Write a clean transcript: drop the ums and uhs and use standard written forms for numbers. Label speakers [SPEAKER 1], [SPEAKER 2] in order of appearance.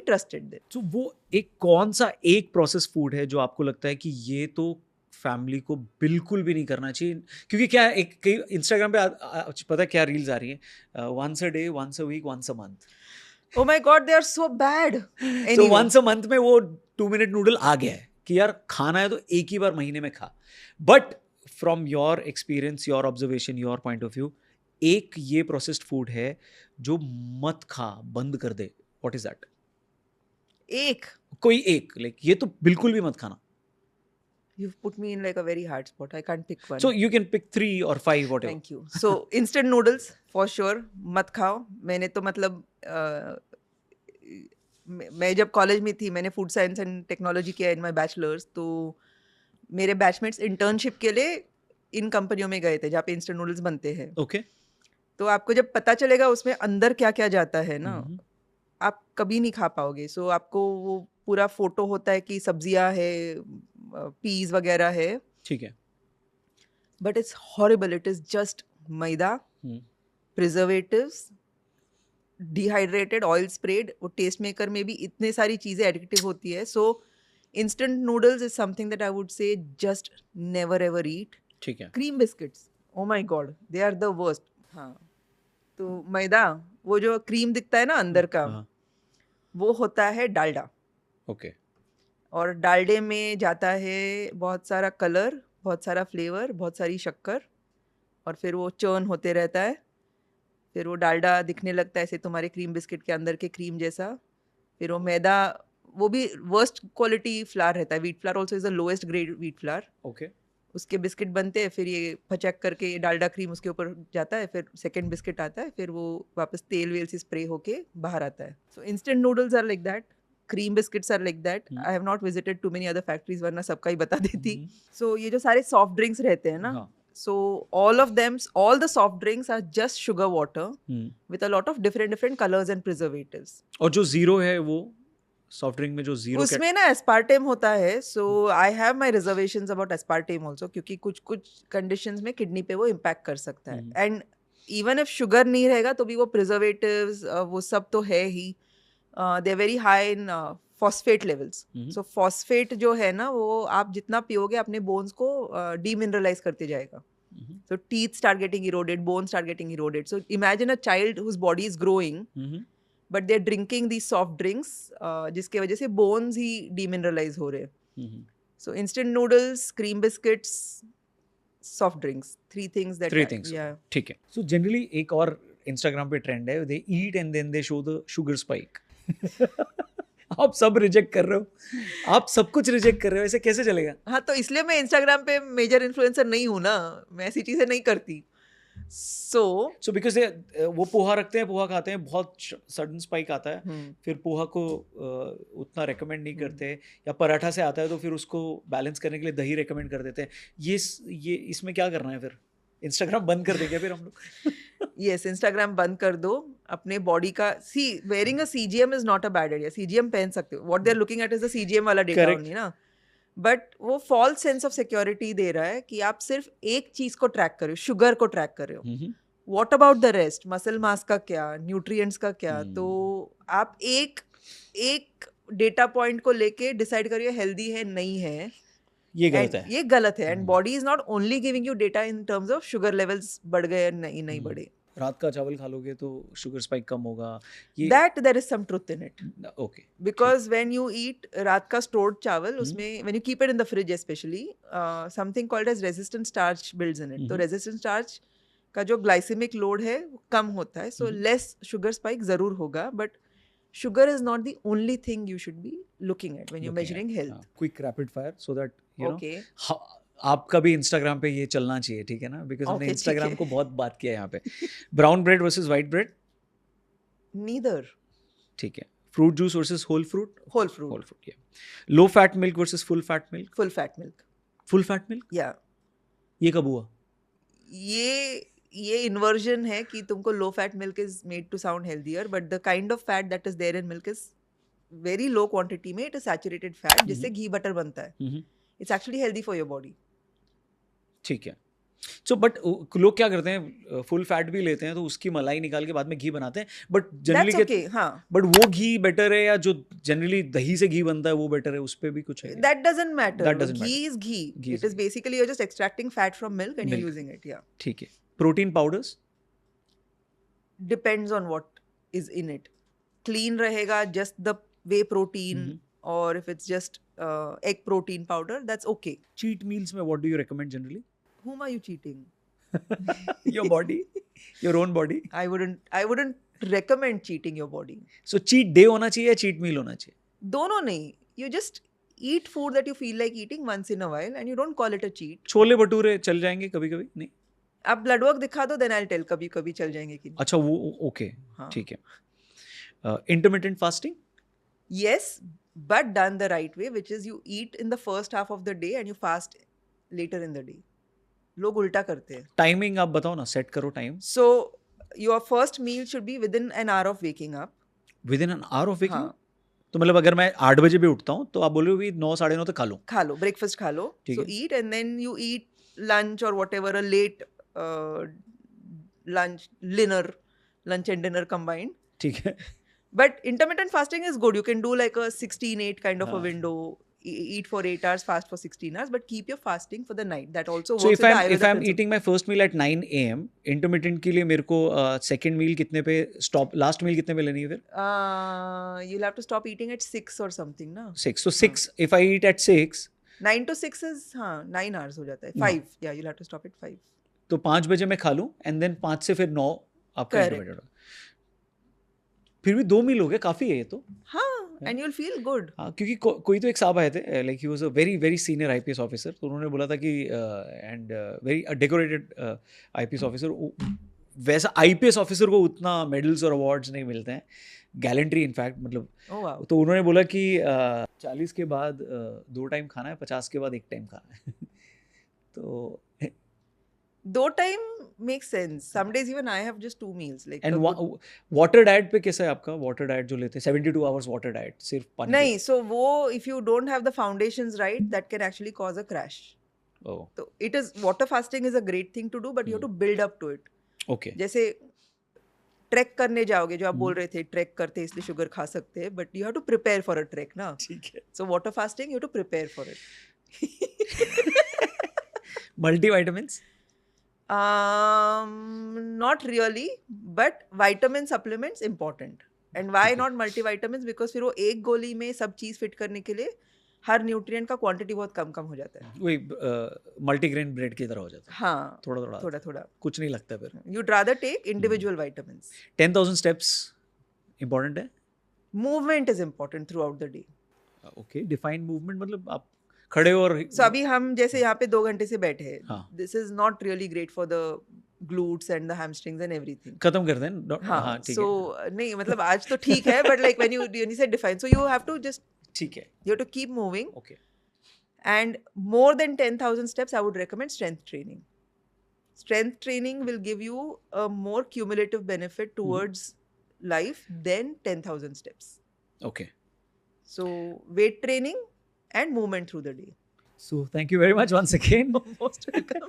[SPEAKER 1] Be trusted then.
[SPEAKER 2] तो वो एक कौन सा एक प्रोसेस फूड है जो आपको लगता है कि ये तो फैमिली को बिल्कुल भी नहीं करना चाहिए? क्योंकि क्या है, एक कई इंस्टाग्राम पे पता है क्या रील्स आ रही हैं, once a day, once a week, once a month.
[SPEAKER 1] Oh my God, they are so bad.
[SPEAKER 2] So
[SPEAKER 1] Anyway,
[SPEAKER 2] once a month में वो 2 मिनट नूडल आ गया है कि यार खाना है तो एक ही बार महीने में खा। But from your experience, your observation, your point of view, एक ये प्रोसेस्ड फूड है जो मत खा, बंद कर दे, व्हाट इज दैट?
[SPEAKER 1] एक,
[SPEAKER 2] कोई एक, लाइक ये तो बिल्कुल भी मत खाना।
[SPEAKER 1] you've put me in like a very hard spot. I can't pick one.
[SPEAKER 2] So you can pick 3 or 5, whatever.
[SPEAKER 1] Thank you. So instant noodles for sure मत खाओ. मैंने तो मतलब मैं जब कॉलेज में थी मैंने फूड साइंस एंड टेक्नोलॉजी किया इन माय बैचलर्स, तो मेरे बैचमेट्स इंटर्नशिप के लिए इन कंपनियों में गए थे जहाँ पे इंस्टेंट नूडल्स बनते हैं.
[SPEAKER 2] Okay.
[SPEAKER 1] तो आपको जब पता चलेगा उसमें अंदर क्या क्या जाता है ना,
[SPEAKER 2] Mhm.
[SPEAKER 1] आप कभी नहीं खा पाओगे. सो आपको वो पूरा फोटो होता है कि सब्जियां है, पीस वगैरह है,
[SPEAKER 2] ठीक है.
[SPEAKER 1] But it's horrible. It is just maida, preservatives, dehydrated oil spread. वो टेस्ट मेकर में भी इतने सारी चीज़ें एडिक्टिव होती है. So instant noodles is something that I would say just never ever eat.
[SPEAKER 2] ठीक है.
[SPEAKER 1] Cream biscuits, oh my God, they are the worst. हाँ, तो मैदा, वो जो क्रीम दिखता है ना अंदर का,
[SPEAKER 2] हाँ.
[SPEAKER 1] वो होता है डालडा.
[SPEAKER 2] Okay.
[SPEAKER 1] और डालडे में जाता है बहुत सारा कलर, बहुत सारा फ्लेवर, बहुत सारी शक्कर, और फिर वो चर्न होते रहता है. फिर वो डालडा दिखने लगता है ऐसे तुम्हारे क्रीम बिस्किट के अंदर के क्रीम जैसा. फिर वो मैदा, वो भी वर्स्ट क्वालिटी फ्लावर रहता है. Wheat flour also is the lowest grade wheat flour.
[SPEAKER 2] Okay.
[SPEAKER 1] उसके बिस्किट बनते हैं, फिर ये फचक करके ये डालडा क्रीम उसके ऊपर जाता है, फिर सेकंड बिस्किट आता है, फिर वो वापस तेल वेल से स्प्रे होके बाहर आता है. So instant noodles are like that, cream biscuits are like that. I have not visited too many other factories, वरना सबका ही बता देती. सो ये जो सारे सॉफ्ट ड्रिंक्स रहते हैं ना,
[SPEAKER 2] हाँ.
[SPEAKER 1] so all of them, all the soft drinks are just sugar water with a lot of different colors and preservatives.
[SPEAKER 2] और जो जीरो है वो सॉफ्ट ड्रिंक में जो जीरो
[SPEAKER 1] उसमें ना एस्पार्टेम होता है. So I have my reservations about aspartame also, क्योंकि कुछ कुछ कंडीशंस में किडनी पे वो इम्पैक्ट कर सकता है. एंड इवन इफ शुगर नहीं रहेगा तो भी वो प्रिजर्वेटिव्स वो सब तो है ही. They very high in phosphate levels. So phosphate जो है ना, वो आप जितना पियोगे अपने बोन्स को डीमिनरलाइज करते जाएगा. So teeth start getting eroded, bones start getting eroded. So imagine a child whose body is growing, but they're drinking these soft drinks, जिसके वजह से bones ही demineralize हो रहे हैं. So instant noodles, cream biscuits, soft drinks, three things. Yeah.
[SPEAKER 2] ठीक है. So generally एक और Instagram पे ट्रेंड है, they eat and then they show the sugar spike. आप सब रिजेक्ट कर रहे हो, आप सब कुछ रिजेक्ट कर रहे हो, ऐसे कैसे चलेगा?
[SPEAKER 1] हाँ, तो इसलिए मैं इंस्टाग्राम पे मेजर इन्फ्लुएंसर नहीं हूँ ना, मैं ऐसी चीजें नहीं करती. So
[SPEAKER 2] बिकॉज वो पोहा रखते हैं, पोहा खाते हैं, बहुत सडन स्पाइक आता है, फिर पोहा को उतना रेकमेंड नहीं करते, या पराठा से आता है तो फिर उसको बैलेंस करने के लिए दही रेकमेंड कर देते हैं. ये इसमें क्या करना है फिर? इंस्टाग्राम बंद कर देंगे फिर हम लोग?
[SPEAKER 1] यस, इंस्टाग्राम बंद कर दो. अपने बॉडी का see wearing a CGM is not a bad idea. CGM पहन सकते हो. What they are looking at is the CGM वाला डेटा ओनली ना. बट वो फॉल्स सेंस ऑफ सिक्योरिटी दे रहा है कि आप सिर्फ एक चीज को ट्रैक कर रहे हो, शुगर को ट्रैक कर रहे हो. What about the rest? Muscle mass का क्या, न्यूट्रिएंट्स का क्या? तो आप एक डेटा पॉइंट को लेके डिसाइड करिए हेल्दी है नहीं है.
[SPEAKER 2] ये गलत है.
[SPEAKER 1] ये गलत है. And body is not only giving you data in terms of sugar levels बढ़ गए नहीं बढ़े.
[SPEAKER 2] रात का चावल खा लोगे तो शुगर स्पाइक कम होगा.
[SPEAKER 1] That there is some truth in it.
[SPEAKER 2] Okay.
[SPEAKER 1] Because when you eat रात का stored चावल, उसमें when you keep it in the fridge especially, something called as resistant starch builds in it. तो resistant starch का जो glycemic load है वो कम होता है. So less sugar spike ज़रूर होगा, but sugar is not the only thing you should be looking at when you're measuring health.
[SPEAKER 2] Quick rapid fire so that you
[SPEAKER 1] Okay.
[SPEAKER 2] know आपका भी इंस्टाग्राम पे ये चलना चाहिए, ठीक है ना? बिकॉज हमने इंस्टाग्राम को बहुत बात किया है यहाँ पे. Brown bread versus white bread?
[SPEAKER 1] Neither.
[SPEAKER 2] ठीक है. Fruit juice versus whole fruit?
[SPEAKER 1] Whole fruit.
[SPEAKER 2] या low fat milk versus full fat milk?
[SPEAKER 1] Full fat milk.
[SPEAKER 2] Full fat milk?
[SPEAKER 1] Yeah.
[SPEAKER 2] ये कब हुआ?
[SPEAKER 1] ये इन्वर्जन है कि तुमको low fat milk is made to sound healthier, but the kind of fat that is there in milk is very low quantity में. It is saturated fat, जिससे घी butter बनता है. It's actually healthy for your body.
[SPEAKER 2] ठीक है. So but लोग क्या करते हैं, फुल फैट भी लेते हैं तो उसकी मलाई निकाल के बाद में घी बनाते हैं, बट जनरली
[SPEAKER 1] That's okay. हाँ.
[SPEAKER 2] बट वो घी बेटर है या जो जनरली दही से घी बनता है वो बेटर है, उस पे भी कुछ है?
[SPEAKER 1] That doesn't matter.
[SPEAKER 2] That doesn't
[SPEAKER 1] Ghee
[SPEAKER 2] matter.
[SPEAKER 1] is ghee.
[SPEAKER 2] Ghee
[SPEAKER 1] It
[SPEAKER 2] is
[SPEAKER 1] is
[SPEAKER 2] ghee.
[SPEAKER 1] basically you're just extracting fat from milk and
[SPEAKER 2] Milk.
[SPEAKER 1] you're using it. Yeah.
[SPEAKER 2] ठीक है. Protein powders?
[SPEAKER 1] Depends on what is in it. Clean रहेगा, just the whey protein, or if it's just egg protein powder, that's okay.
[SPEAKER 2] Cheat meals में what do you recommend generally?
[SPEAKER 1] Whom are you cheating?
[SPEAKER 2] Your body, your own body.
[SPEAKER 1] I wouldn't recommend cheating your body.
[SPEAKER 2] So cheat day होना चाहिए या cheat meal होना चाहिए?
[SPEAKER 1] दोनों नहीं. You just eat food that you feel like eating once in a while and you don't call it a cheat.
[SPEAKER 2] Chole bhature चल जाएंगे कभी कभी? नहीं.
[SPEAKER 1] आप ब्लड वर्क दिखा दो, then I'll tell कभी कभी चल जाएंगे कि नहीं.
[SPEAKER 2] अच्छा वो ओके.
[SPEAKER 1] हाँ.
[SPEAKER 2] ठीक है. Intermittent fasting?
[SPEAKER 1] Yes, but done the right way, which is you eat in the first half of the day and you fast later in the day. लोग उल्टा करते हैं.
[SPEAKER 2] टाइमिंग आप बताओ ना, सेट करो time.
[SPEAKER 1] So your first meal should be within an hour of waking up.
[SPEAKER 2] With in an hour of waking?
[SPEAKER 1] हाँ.
[SPEAKER 2] तो मतलब अगर मैं 8 बजे भी उठता हूँ तो आप बोलो भी 9 साढ़े 9 तक खा लूँ?
[SPEAKER 1] खा लो, breakfast खा लो.
[SPEAKER 2] ठीक
[SPEAKER 1] So
[SPEAKER 2] है.
[SPEAKER 1] eat and then you eat lunch or whatever, a late lunch and dinner combined.
[SPEAKER 2] ठीक है.
[SPEAKER 1] But intermittent fasting is good. You can do like a 16-8 kind of a
[SPEAKER 2] हाँ.
[SPEAKER 1] window. Eat for 8 hours, fast for 16 hours, but keep your fasting for the night. That also
[SPEAKER 2] So
[SPEAKER 1] works
[SPEAKER 2] if
[SPEAKER 1] with the
[SPEAKER 2] I'm
[SPEAKER 1] Ayurveda principle.
[SPEAKER 2] eating my first meal at 9 AM, intermittent के लिए मेरे को second meal कितने पे stop, last meal कितने पे लेनी है फिर?
[SPEAKER 1] You'll have to stop eating at 6 or something, na?
[SPEAKER 2] 6. So 6, if I eat at 6,
[SPEAKER 1] 9 to 6 is 9 hours हो जाता है. 5, yeah, you'll have to stop at 5.
[SPEAKER 2] तो 5 बजे मैं खा लूँ and then 5 से फिर 9 आपका
[SPEAKER 1] Correct.
[SPEAKER 2] intermittent होगा. फिर भी 2 मील हो गए, काफ़ी है ये तो.
[SPEAKER 1] हाँ, and you'll feel good.
[SPEAKER 2] हाँ, क्योंकि कोई तो एक साहब आए थे, like he was a very very senior IPS officer, तो उन्होंने बोला था कि and very decorated IPS officer. वैसा आईपीएस ऑफिसर को उतना मेडल्स और अवार्ड्स नहीं मिलते हैं, गैलेंट्री इनफैक्ट, मतलब.
[SPEAKER 1] Oh wow.
[SPEAKER 2] तो उन्होंने बोला कि 40 के बाद 2 टाइम खाना है, 50 के बाद 1 टाइम खाना है. तो
[SPEAKER 1] 2 time makes sense. Some days even I have just 2 meals. Like
[SPEAKER 2] and
[SPEAKER 1] a good-
[SPEAKER 2] water diet पे कैसा है आपका? वाटर डाइट जो लेते हैं 72 आवर्स वाटर डाइट, सिर्फ पानी.
[SPEAKER 1] नहीं, so वो if you don't have the foundations right, that can actually cause a crash.
[SPEAKER 2] Oh,
[SPEAKER 1] So it is, water fasting is a great thing to do, but you have to build up to it.
[SPEAKER 2] Okay.
[SPEAKER 1] जैसे track करने जाओगे, जो आप बोल रहे थे track करते इसलिए शुगर खा सकते हैं, but you have to prepare for a track ना.
[SPEAKER 2] ठीक है.
[SPEAKER 1] So water fasting you have to prepare for it.
[SPEAKER 2] Multivitamins?
[SPEAKER 1] Not really, but vitamin supplements important. And why not multivitamins? Because फिर वो एक गोली में सब चीज फिट करने के लिए हर न्यूट्रिएंट का क्वांटिटी बहुत कम कम हो जाता है.
[SPEAKER 2] वही मल्टीग्रेन ब्रेड की तरह हो जाता है,
[SPEAKER 1] हाँ,
[SPEAKER 2] थोड़ा थोड़ा
[SPEAKER 1] थोड़ा थोड़ा.
[SPEAKER 2] कुछ नहीं लगता फिर.
[SPEAKER 1] You'd rather take individual vitamins.
[SPEAKER 2] 10,000 steps important है?
[SPEAKER 1] Movement is important throughout the day.
[SPEAKER 2] Okay. Defined movement मतलब आप खड़े और
[SPEAKER 1] So अभी हम जैसे यहाँ पे 2 घंटे से बैठे हैं.
[SPEAKER 2] हाँ.
[SPEAKER 1] This is not really great for the glutes and the hamstrings and everything.
[SPEAKER 2] खत्म कर दें.
[SPEAKER 1] हाँ,
[SPEAKER 2] हाँ, ठीक
[SPEAKER 1] so नहीं मतलब आज तो ठीक है, but like when you said define, so you have to just,
[SPEAKER 2] है, ठीक है.
[SPEAKER 1] you have to keep moving.
[SPEAKER 2] Okay.
[SPEAKER 1] And more than 10,000 steps, I would recommend strength training. Strength training will give you a more cumulative benefit towards life than 10,000 steps.
[SPEAKER 2] Okay.
[SPEAKER 1] So weight training and movement through the day.
[SPEAKER 2] So thank you very much once again.
[SPEAKER 1] Most welcome.